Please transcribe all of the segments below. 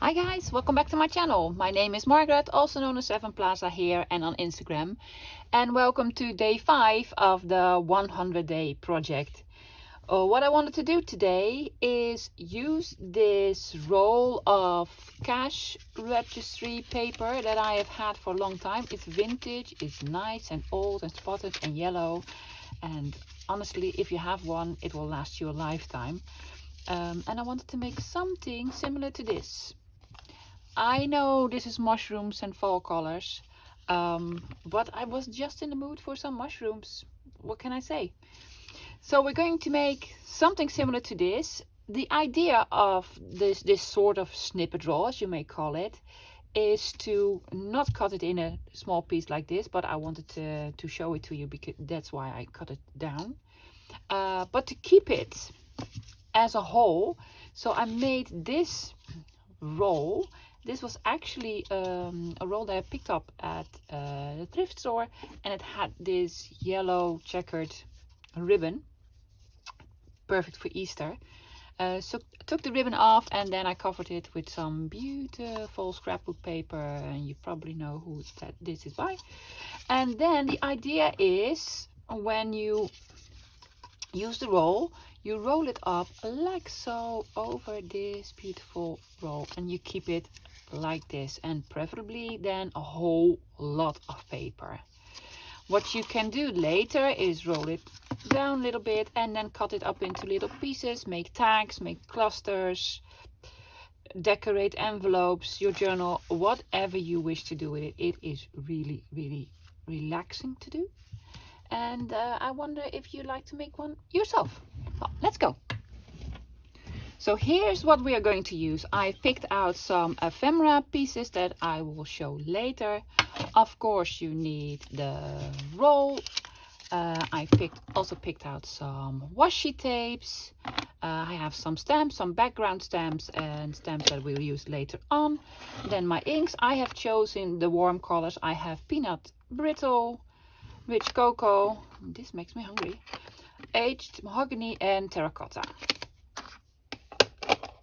Hi guys, welcome back to my channel. My name is Margaret, also known as 7 Plaza here and on Instagram. And welcome to day 5 of the 100 day project. What I wanted to do today is use this roll of cash registry paper that I have had for a long time. It's vintage, it's nice and old and spotted and yellow. And honestly, if you have one, it will last you a lifetime. And I wanted to make something similar to this. I know this is mushrooms and fall colors, but I was just in the mood for some mushrooms. What can I say? So we're going to make something similar to this. The idea of this sort of snippet roll, as you may call it, is to not cut it in a small piece like this, but I wanted to show it to you because that's why I cut it down. But to keep it as a whole, so I made this roll. This was actually a roll that I picked up at the thrift store, and it had this yellow checkered ribbon, perfect for Easter. So I took the ribbon off and then I covered it with some beautiful scrapbook paper, and you probably know who this is by. And then the idea is, when you use the roll, you roll it up like so over this beautiful roll, and you keep it like this, and preferably then a whole lot of paper. What you can do later is roll it down a little bit and then cut it up into little pieces, make tags, make clusters, decorate envelopes, your journal, whatever you wish to do with it. It is really, really relaxing to do. And I wonder if you'd like to make one yourself. Well, let's go. So here's what we are going to use. I picked out some ephemera pieces that I will show later. Of course, you need the roll. I also picked out some washi tapes. I have some stamps, some background stamps, and stamps that we'll use later on. Then my inks. I have chosen the warm colors. I have peanut brittle, rich cocoa, this makes me hungry, aged mahogany, and terracotta.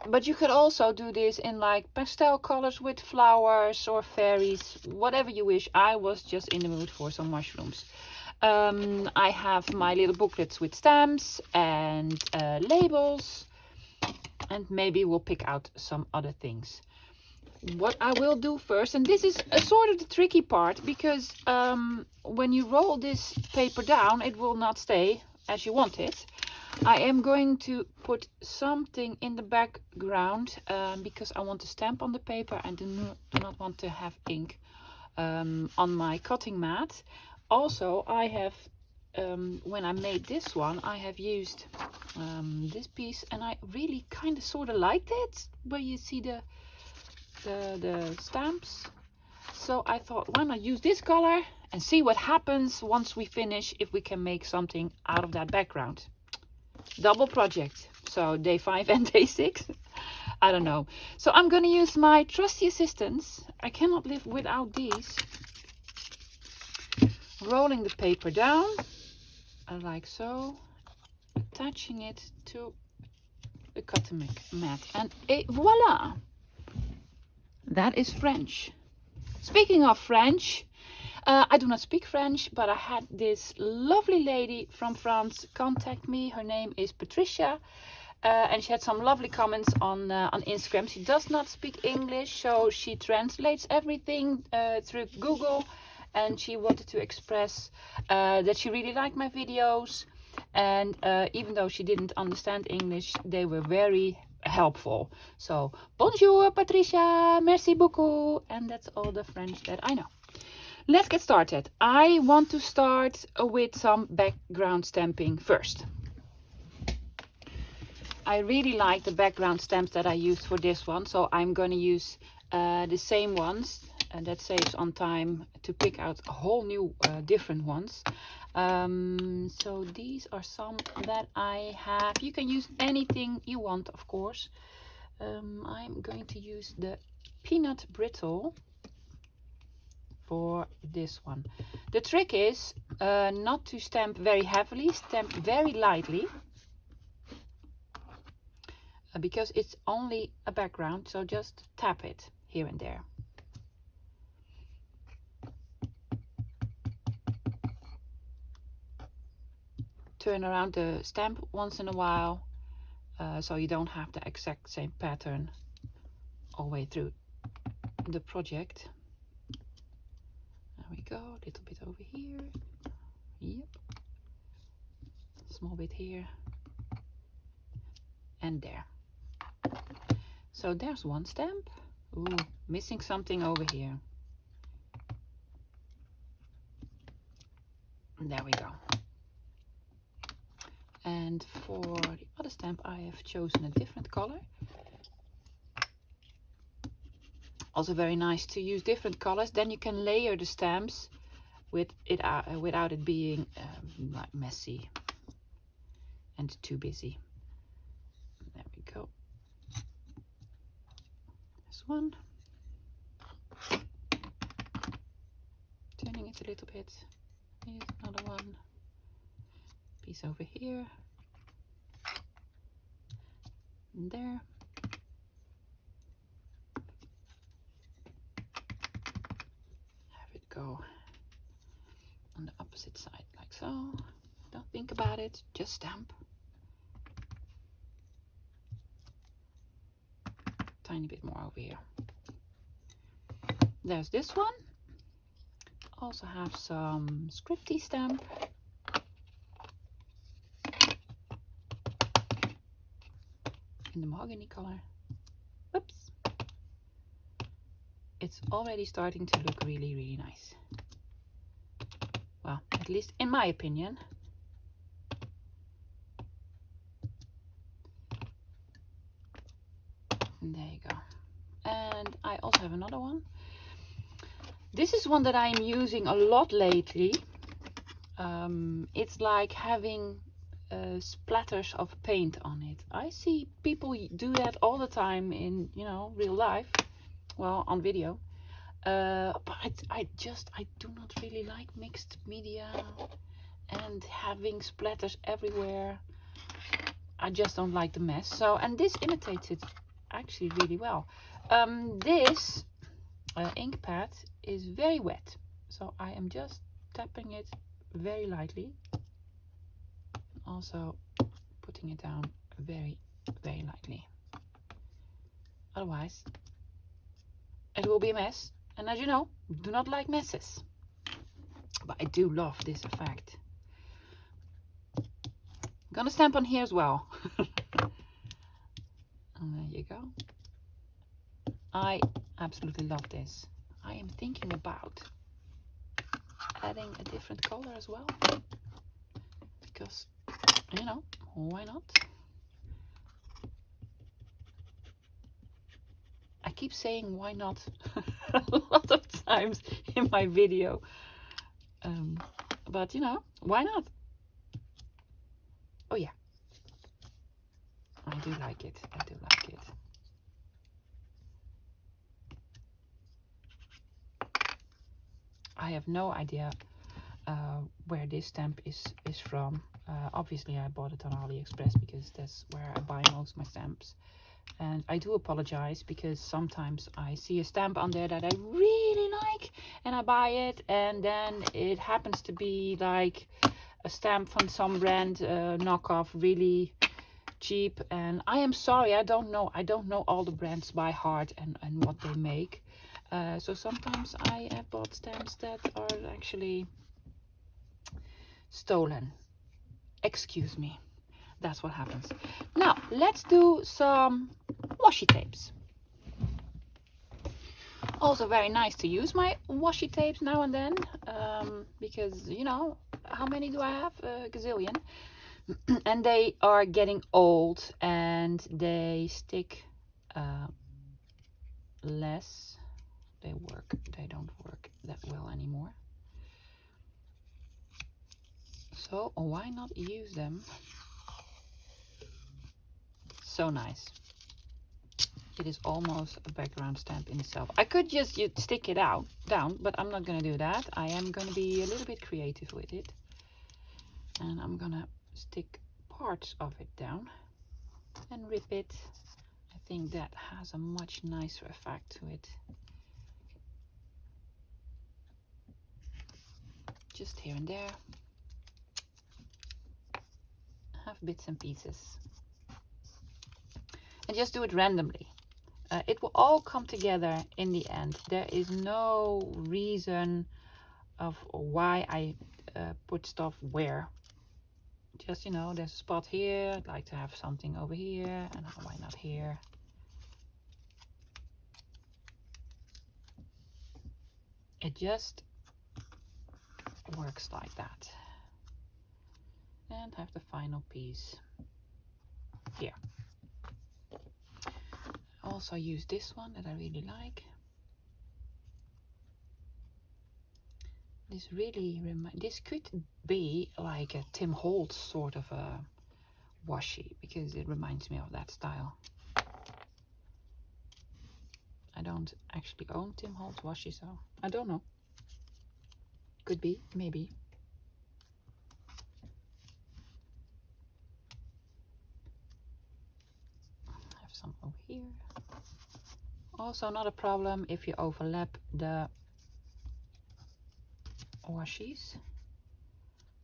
But you could also do this in like pastel colors with flowers or fairies, whatever you wish. I was just in the mood for some mushrooms. I have my little booklets with stamps and labels, and maybe we'll pick out some other things. What I will do first, and this is a sort of the tricky part, because when you roll this paper down, it will not stay as you want it. I am going to put something in the background because I want to stamp on the paper and do not want to have ink on my cutting mat. Also, I have, when I made this one, I have used this piece, and I really kind of sort of liked it, where you see the stamps. So I thought, why not use this color and see what happens once we finish, if we can make something out of that background. Double project. So day 5 and day 6. I don't know. So I'm going to use my trusty assistants. I cannot live without these. Rolling the paper down like so, attaching it to the cutting mat, and voila! That is French. Speaking of French, I do not speak French, but I had this lovely lady from France contact me. Her name is Patricia, and she had some lovely comments on Instagram. She does not speak English, so she translates everything through Google, and she wanted to express that she really liked my videos, and even though she didn't understand English, they were very helpful. So bonjour Patricia, merci beaucoup, and that's all the French that I know. Let's get started. I want to start with some background stamping first. I really like the background stamps that I used for this one, so I'm going to use the same ones, and that saves on time to pick out a whole new different ones. So these are some that I have. You can use anything you want, of course. I'm going to use the peanut brittle for this one. The trick is not to stamp very heavily, stamp very lightly. because it's only a background, so just tap it here and there. Turn around the stamp once in a while, so you don't have the exact same pattern all the way through the project. There we go, a little bit over here. Yep. Small bit here. And there. So there's one stamp. Ooh, missing something over here. And there we go. And for the other stamp I have chosen a different color. Also very nice to use different colors, then you can layer the stamps with it without it being like messy and too busy. There we go. This one. Turning it a little bit. Here's another one. Piece over here. And there. Have it go on the opposite side like so. Don't think about it, just stamp. Tiny bit more over here. There's this one. Also have some scripty stamp. In the mahogany color. Oops. It's already starting to look really, really nice. Well, at least in my opinion. And there you go. And I also have another one. This is one that I'm using a lot lately. It's like having splatters of paint on it. I see people do that all the time in, you know, real life. Well, on video. But I do not really like mixed media and having splatters everywhere. I just don't like the mess. So, and this imitates it actually really well. This ink pad is very wet, so I am just tapping it very lightly. Also putting it down very, very lightly. Otherwise, it will be a mess. And as you know, do not like messes. But I do love this effect. I'm gonna stamp on here as well. And there you go. I absolutely love this. I am thinking about adding a different color as well. Because, you know, why not? I keep saying why not a lot of times in my video. But, you know, why not? Oh yeah. I do like it. I do like it. I have no idea where this stamp is from. Obviously I bought it on AliExpress because that's where I buy most of my stamps. And I do apologize because sometimes I see a stamp on there that I really like and I buy it, and then it happens to be like a stamp from some brand knockoff, really cheap. And I am sorry, I don't know all the brands by heart and what they make. So sometimes I have bought stamps that are actually stolen. Excuse me. That's what happens. Now, let's do some washi tapes. Also very nice to use my washi tapes now and then. Because, you know, how many do I have? A gazillion. And they are getting old and they stick less. They don't work that well anymore. So why not use them? So nice. It is almost a background stamp in itself. I could just stick it down, but I'm not going to do that. I am going to be a little bit creative with it. And I'm going to stick parts of it down. and rip it. I think that has a much nicer effect to it. Just here and there. Have bits and pieces. And just do it randomly. It will all come together in the end. There is no reason of why I put stuff where. Just, you know, there's a spot here. I'd like to have something over here, and why not here? It just works like that. And have the final piece here. Also use this one that I really like. This really this could be like a Tim Holtz sort of a washi, because it reminds me of that style. I don't actually own Tim Holtz washi, so I don't know. Could be, maybe. Have some over here. Also not a problem if you overlap the washis.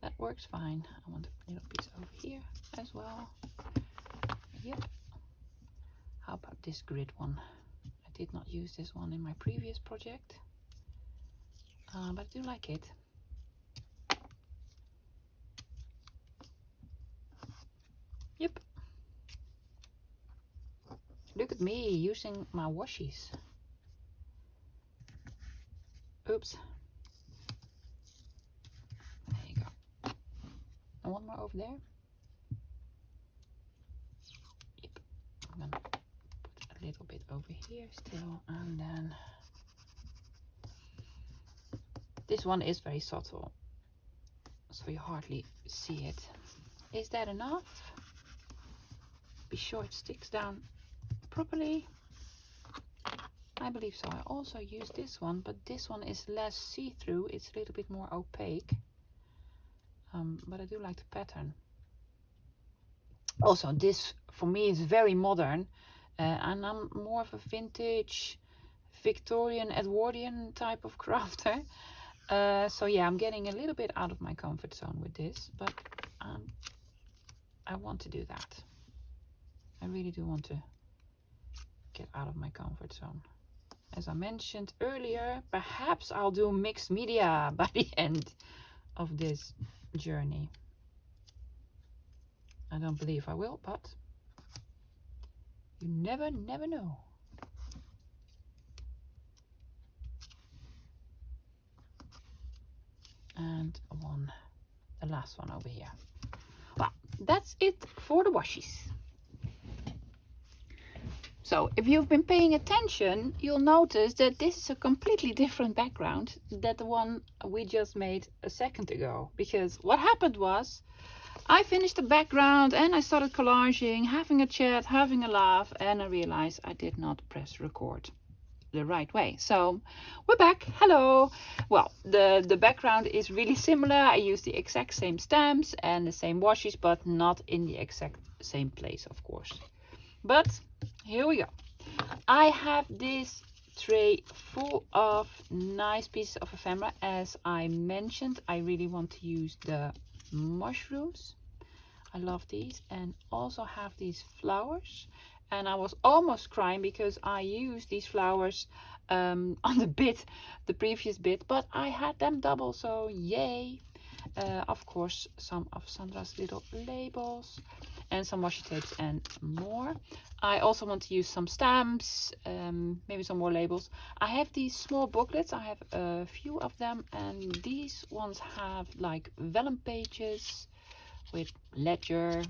That works fine. I want a little piece over here as well. Yep. How about this grid one? I did not use this one in my previous project, but I do like it. Yep. Look at me using my washis. Oops. There you go. And one more over there. Yep. I'm gonna put a little bit over here still, and then this one is very subtle, so you hardly see it. Is that enough? Be sure it sticks down properly. I believe so. I also use this one, but this one is less see-through. It's a little bit more opaque. But I do like the pattern. Also, this for me is very modern, and I'm more of a vintage Victorian Edwardian type of crafter. So yeah, I'm getting a little bit out of my comfort zone with this, but I want to do that. I really do want to get out of my comfort zone. As I mentioned earlier, perhaps I'll do mixed media by the end of this journey. I don't believe I will, but you never know. And the last one over here. Well, that's it for the washis. So if you've been paying attention, you'll notice that this is a completely different background than the one we just made a second ago. Because what happened was, I finished the background and I started collaging, having a chat, having a laugh, and I realized I did not press record the right way. So we're back. Hello. Well, the background is really similar. I use the exact same stamps and the same washes, but not in the exact same place, of course. But here we go. I have this tray full of nice pieces of ephemera. As I mentioned, I really want to use the mushrooms. I love these, and also have these flowers. And I was almost crying because I used these flowers on the previous bit, but I had them double, so yay. Of course, some of Sandra's little labels and some washi tapes and more. I also want to use some stamps, maybe some more labels. I have these small booklets. I have a few of them, and these ones have like vellum pages with ledger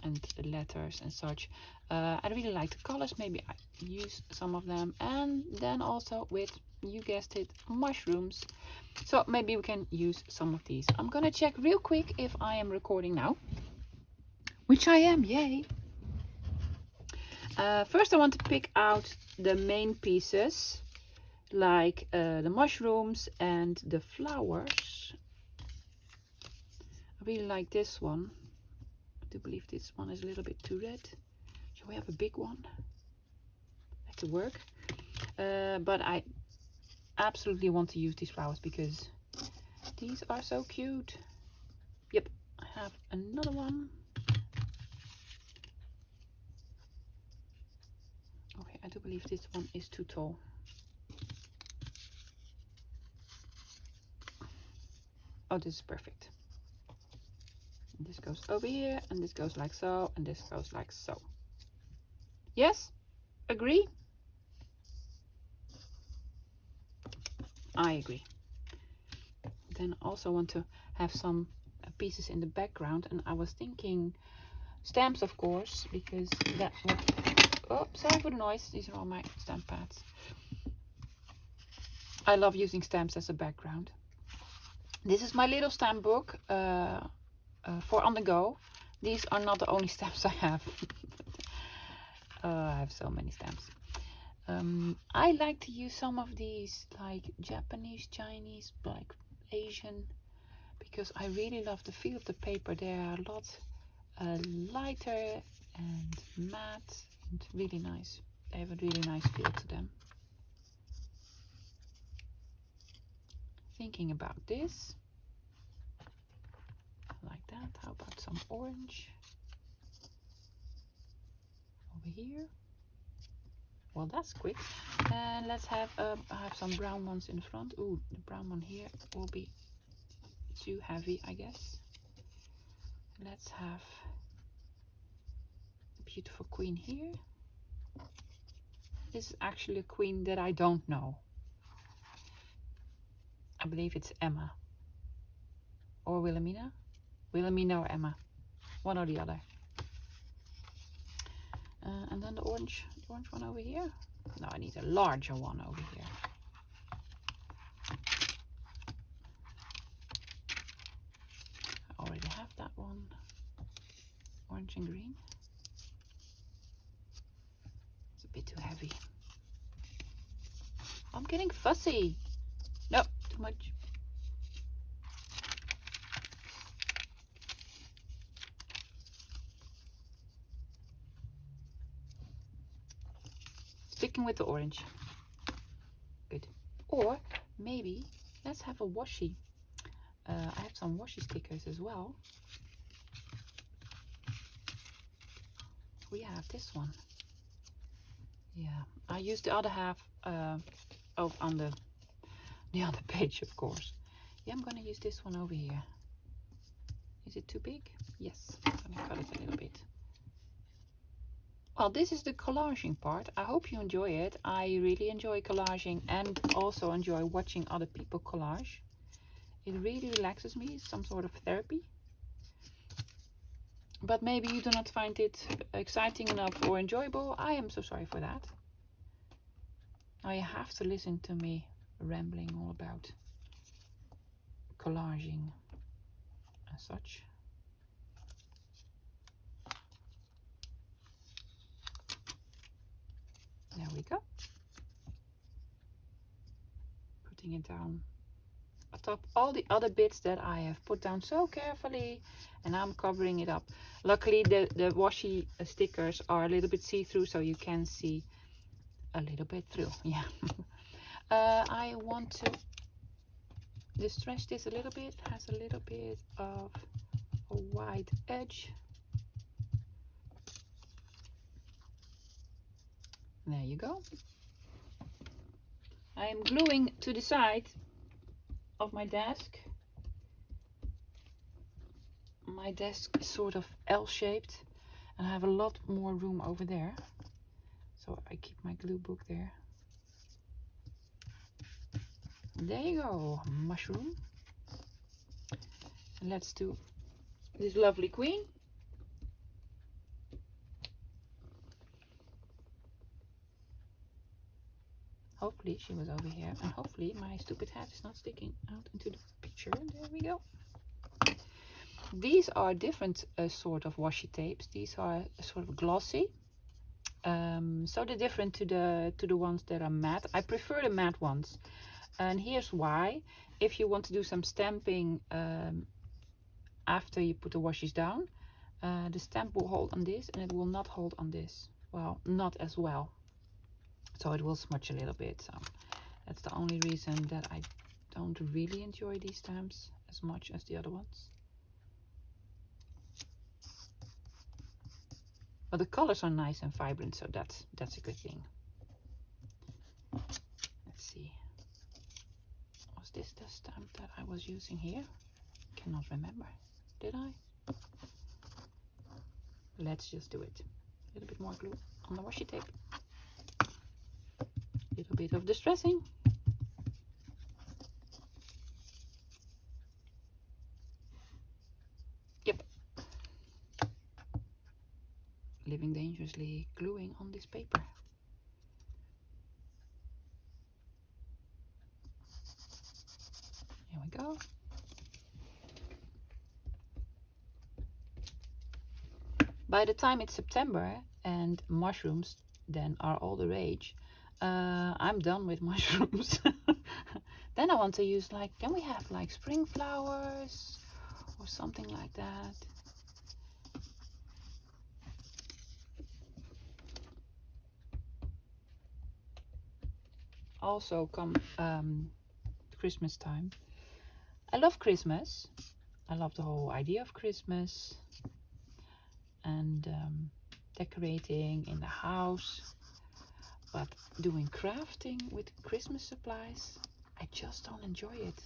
and letters and such. I really like the colors. Maybe I use some of them. And then also with, you guessed it, mushrooms. So maybe we can use some of these. I'm gonna check real quick if I am recording now, which I am, yay. First I want to pick out the main pieces, like the mushrooms and the flowers. I really like this one. I do believe this one is a little bit too red. we have a big one. That could work. But I absolutely want to use these flowers because these are so cute. Yep, I have another one. Okay, I do believe this one is too tall. Oh, this is perfect. And this goes over here, and this goes like so, and this goes like so. Yes? Agree? I agree. Then I also want to have some pieces in the background, and I was thinking stamps, of course, because that would... Oh, sorry for the noise. These are all my stamp pads. I love using stamps as a background. This is my little stamp book for on the go. These are not the only stamps I have. I have so many stamps. I like to use some of these like Japanese, Chinese, like Asian, because I really love the feel of the paper. They are a lot lighter and matte and really nice. They have a really nice feel to them. Thinking about this, like that. How about some orange over here? Well, that's quick. And let's have I have some brown ones in front. Ooh, the brown one here will be too heavy, I guess. Let's have the beautiful queen here. This is actually a queen that I don't know. I believe it's Emma or Wilhelmina. Wilhelmina or Emma, one or the other. And then the orange one over here. No, I need a larger one over here. I already have that one. Orange and green. It's a bit too heavy. I'm getting fussy. No, too much. Sticking with the orange. Good. Or maybe let's have a washi. I have some washi stickers as well. We have this one. Yeah, I used the other half on the other page, of course. Yeah, I'm gonna use this one over here. Is it too big? Yes, I'm gonna cut it a little bit. Well, this is the collaging part. I hope you enjoy it. I really enjoy collaging and also enjoy watching other people collage. It really relaxes me. It's some sort of therapy. But maybe you do not find it exciting enough or enjoyable. I am so sorry for that. Now you have to listen to me rambling all about collaging and such. There we go. Putting it down atop all the other bits that I have put down so carefully, and I'm covering it up. Luckily the washi stickers are a little bit see-through, so you can see a little bit through. Yeah. I want to stretch this a little bit. It has a little bit of a wide edge. There you go. I am gluing to the side of my desk. My desk is sort of L-shaped and I have a lot more room over there. So I keep my glue book there. There you go, mushroom. And let's do this lovely queen. Hopefully she was over here, and hopefully my stupid hat is not sticking out into the picture. There we go. These are different sort of washi tapes. These are sort of glossy, so they're different to the ones that are matte. I prefer the matte ones, and here's why. If you want to do some stamping after you put the washes down, the stamp will hold on this and it will not hold on this. well, not as well. So it will smudge a little bit. So that's the only reason that I don't really enjoy these stamps as much as the other ones. But the colors are nice and vibrant, so that's a good thing. Let's see. Was this the stamp that I was using here? Cannot remember. Did I? Let's just do it. A little bit more glue on the washi tape. A little bit of distressing. Yep. Living dangerously, gluing on this paper. Here we go. By the time it's September and mushrooms then are all the rage, I'm done with mushrooms. Then I want to use like, can we have like spring flowers or something like that? Also come Christmas time. I love Christmas. I love the whole idea of Christmas and decorating in the house, but doing crafting with Christmas supplies, I just don't enjoy it.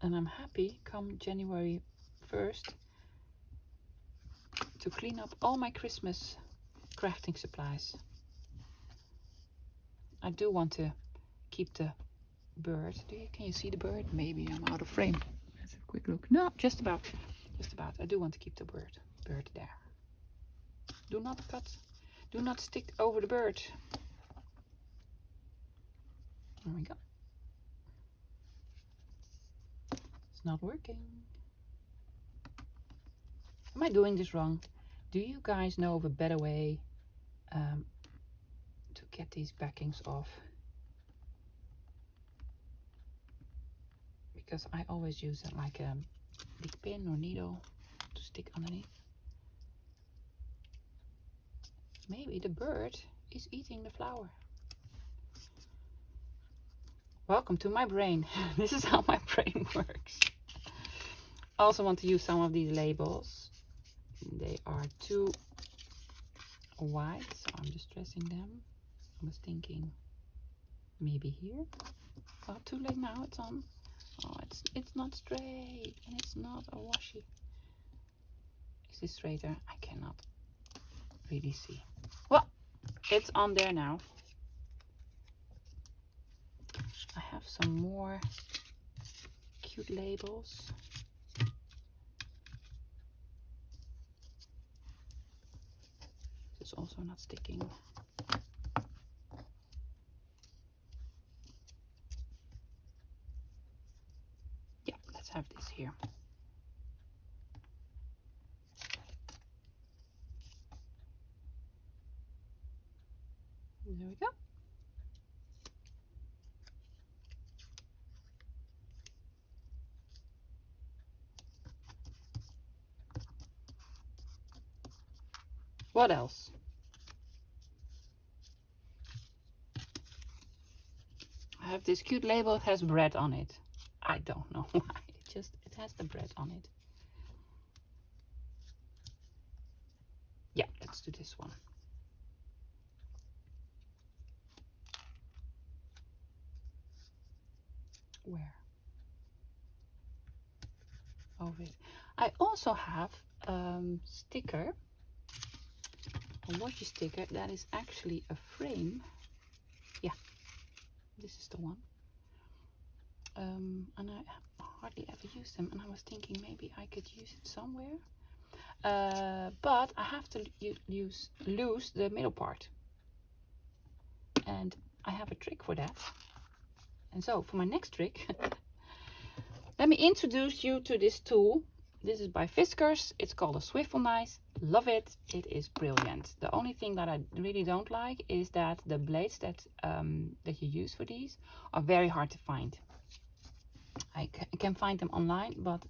And I'm happy come January 1st to clean up all my Christmas crafting supplies. I do want to keep the bird. Can you see the bird? Maybe I'm out of frame. Let's have a quick look. No, just about. Just about. I do want to keep the bird there. Do not cut. Do not stick over the bird. There we go. It's not working. Am I doing this wrong? Do you guys know of a better way to get these backings off? Because I always use it like a big pin or needle to stick underneath. Maybe the bird is eating the flower. Welcome to my brain. This is how my brain works. I also want to use some of these labels. They are too wide, so I'm distressing them. I was thinking maybe here. Oh, too late now, it's on. Oh, it's not straight and it's not a washi. Is this straighter? I cannot really see. Well, it's on there now. I have some more cute labels. This is also not sticking. Yeah, let's have this here. There we go. What else? I have this cute label. It has bread on it. I don't know why. It has the bread on it. Yeah, let's do this one. Where? Over it. I also have sticker, a washi sticker that is actually a frame. Yeah, this is the one. And I hardly ever use them, and I was thinking maybe I could use it somewhere. But I have to lose the middle part, and I have a trick for that. And so for my next trick, let me introduce you to this tool. This is by Fiskars. It's called a swivel knife. Love it. It is brilliant. The only thing that I really don't like is that the blades that you use for these are very hard to find. I can find them online, but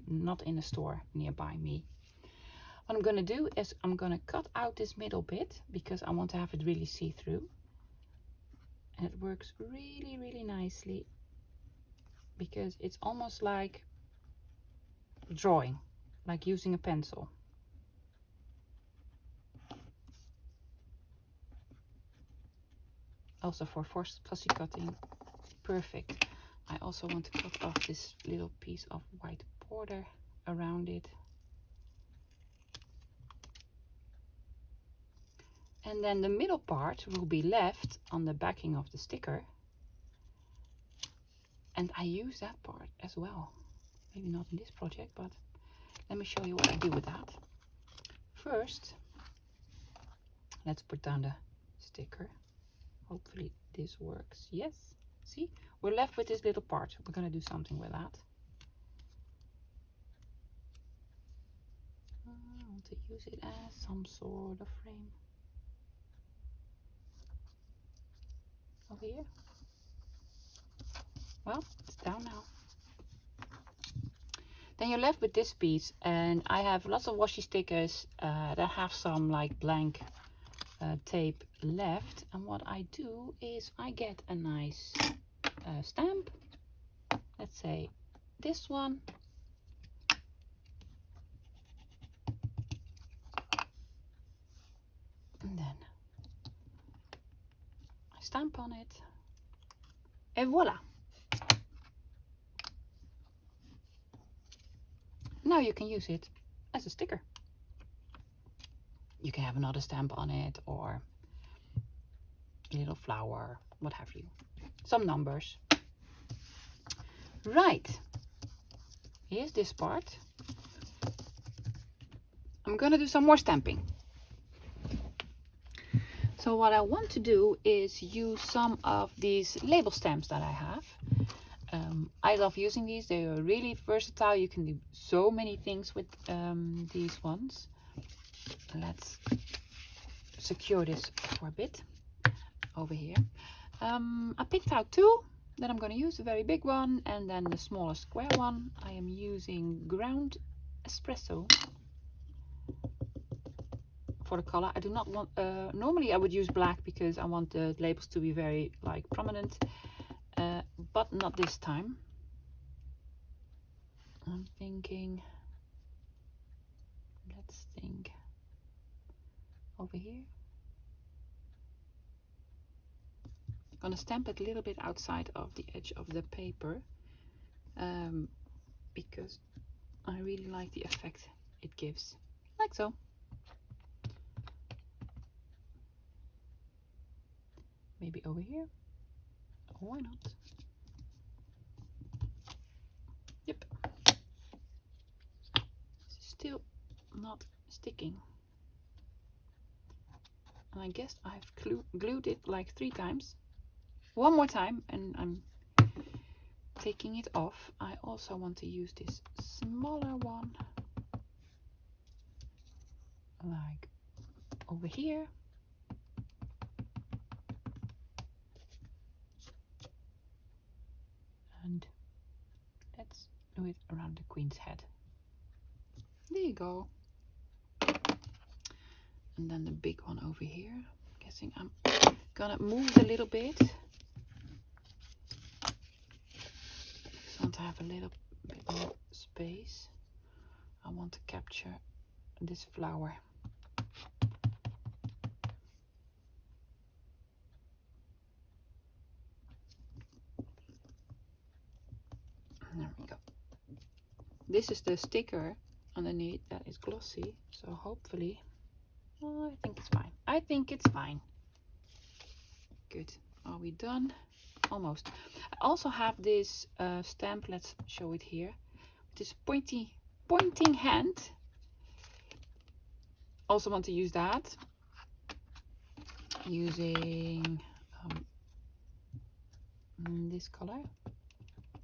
not in a store nearby me. What I'm going to do is I'm going to cut out this middle bit because I want to have it really see-through. And it works really, really nicely because it's almost like drawing, like using a pencil. Also for fussy cutting, perfect. I also want to cut off this little piece of white border around it. And then the middle part will be left on the backing of the sticker. And I use that part as well. Maybe not in this project, but let me show you what I do with that. First, let's put down the sticker. Hopefully this works. Yes, see? We're left with this little part. We're going to do something with that. I want to use it as some sort of frame. Over here. Well, it's down now. Then you're left with this piece, and I have lots of washi stickers that have some like blank tape left. And what I do is I get a nice stamp. Let's say this one. And then I stamp on it. And voila! Now you can use it as a sticker. You can have another stamp on it or a little flower, what have you. Some numbers. Right. Here's this part. I'm gonna do some more stamping. So what I want to do is use some of these label stamps that I have. I love using these. They are really versatile. You can do so many things with these ones. Let's secure this for a bit over here. I picked out two that I'm going to use, a very big one and then the smaller square one. I am using ground espresso for the color. I do not want, normally I would use black because I want the labels to be very like prominent. But not this time. I'm thinking, let's think over here. I'm gonna stamp it a little bit outside of the edge of the paper because I really like the effect it gives, like so. Maybe over here, or why not? Yep. It's still not sticking. And I guess I've glued it like 3 times. One more time and I'm taking it off. I also want to use this smaller one, like over here. And let's do it around the queen's head. There you go. And then the big one over here. I'm guessing I'm gonna move it a little bit. Just want to have a little bit more space. I want to capture this flower. There we go. This is the sticker underneath that is glossy, so hopefully, oh, I think it's fine. I think it's fine. Good. Are we done? Almost. I also have this stamp. Let's show it here. This pointing hand. Also want to use that. Using this color,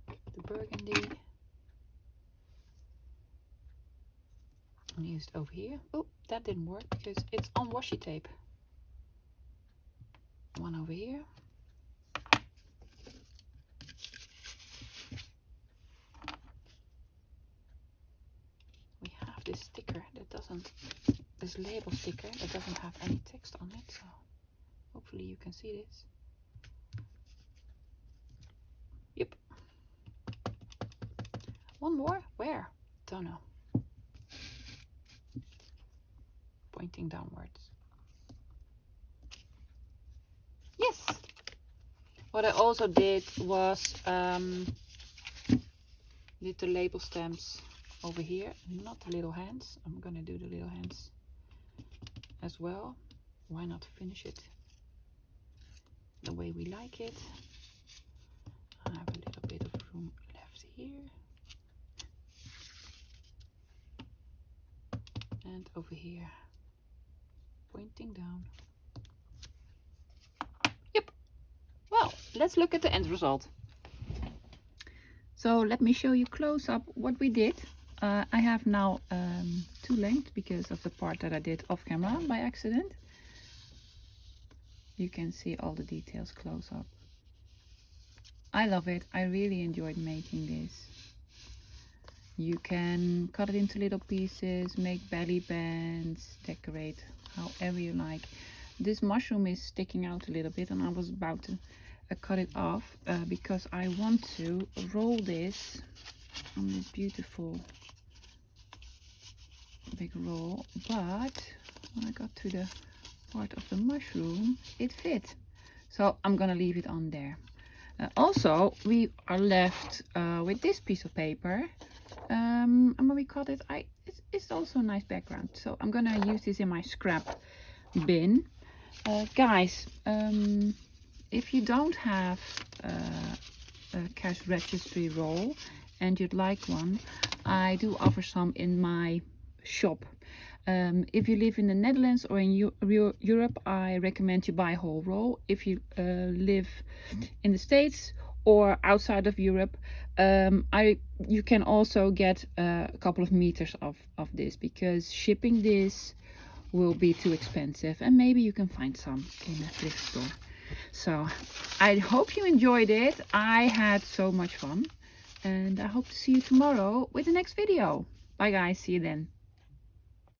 the burgundy. And used over here. Oh, that didn't work because it's on washi tape. One over here. this sticker that doesn't, this label sticker that doesn't have any text on it, so hopefully you can see this. Yep. One more? Where? Don't know. Pointing downwards. Yes! What I also did was did the label stamps over here, not the little hands. I'm gonna do the little hands as well. Why not finish it the way we like it? I have a little bit of room left here. And over here, pointing down. Yep. Well, let's look at the end result. So let me show you close up what we did. I have now two lengths because of the part that I did off camera by accident. You can see all the details close up. I love it. I really enjoyed making this. You can cut it into little pieces, make belly bands, decorate however you like. This mushroom is sticking out a little bit and I was about to cut it off because I want to roll this on this beautiful big roll, but when I got to the part of the mushroom it fit, so I'm gonna leave it on there. Also we are left with this piece of paper, and when we cut it, it's also a nice background, so I'm gonna use this in my scrap bin. Guys, if you don't have a cash registry roll and you'd like one, I do offer some in my shop. If you live in the Netherlands or in Europe, I recommend you buy a whole roll. If you live in the States or outside of Europe, you can also get a couple of meters of this, because shipping this will be too expensive, and maybe you can find some in a thrift store. So I hope you enjoyed it. I had so much fun, and I hope to see you tomorrow with the next video. Bye guys, see you then.